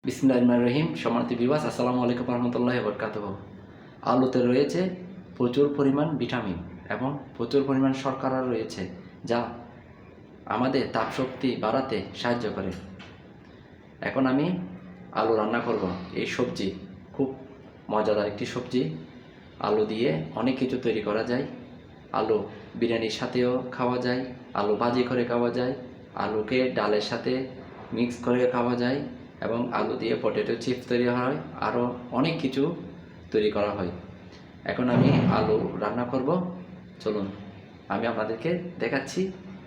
বিসমিল্লাহির রহমানির রহিম। সম্মানিত ভিউয়ার্স, আসসালামু আলাইকুম রহমতুল্লাহি ওয়া বারাকাতুহু। আলুতে রয়েছে প্রচুর পরিমাণ ভিটামিন এবং প্রচুর পরিমাণ শর্করা রয়েছে, যা আমাদের তাপশক্তি বাড়াতে সাহায্য করে। এখন আমি আলু রান্না করব। এই সবজি খুব মজাদার একটি সবজি। আলু দিয়ে অনেক কিছু তৈরি করা যায়। আলু বিরিয়ানির সাথেও খাওয়া যায়, আলু ভাজি করে খাওয়া যায়, আলুকে ডালের সাথে মিক্স করে খাওয়া যায় এবং আলু দিয়ে পটেটো চিপস তৈরি হয়, আরও অনেক কিছু তৈরি করা হয়। এখন আমি আলু রান্না করব। চলুন আমি আপনাদেরকে দেখাচ্ছি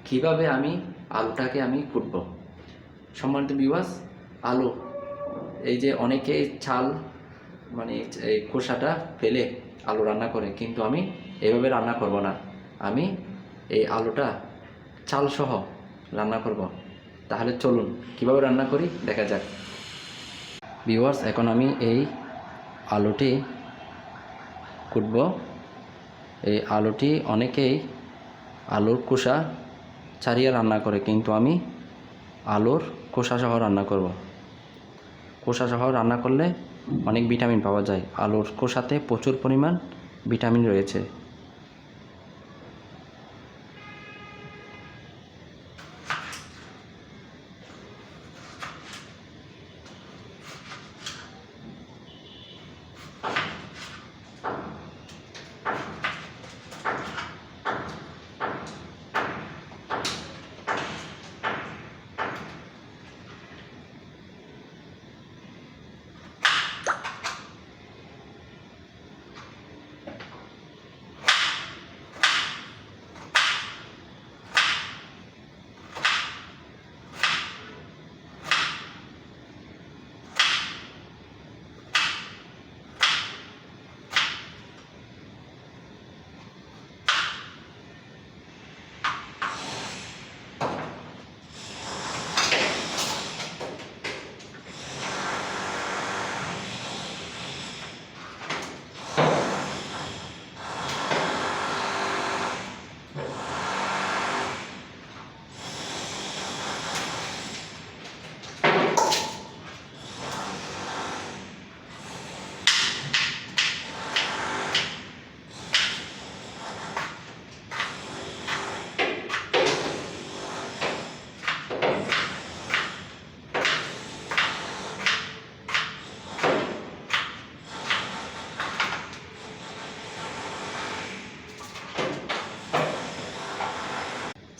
কিভাবে আমি আলুটাকে কুটব। সম্মানিত ভিউয়ার্স, আলু এই যে অনেকে ছাল এই খোসাটা ফেলে আলু রান্না করে, কিন্তু আমি এভাবে রান্না করব না। আমি এই আলুটা চালসহ রান্না করব। তাহলে চলুন কিভাবে রান্না করি দেখা যাক। ভিউয়ার্স, এখন আমি এই আলুটি কুটব। এই আলুটি অনেকেই আলুর খোসা ছাড়িয়ে রান্না করে, কিন্তু আমি আলুর খোসাসহ রান্না করব। খোসাসহ রান্না করলে অনেক ভিটামিন পাওয়া যায়। আলুর খোসাতে প্রচুর পরিমাণ ভিটামিন রয়েছে।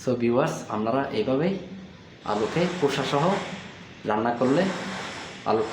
সো ভিউয়ার্স, আপনারা এইভাবেই আলুকে খোসাসহ রান্না করলে আলুটা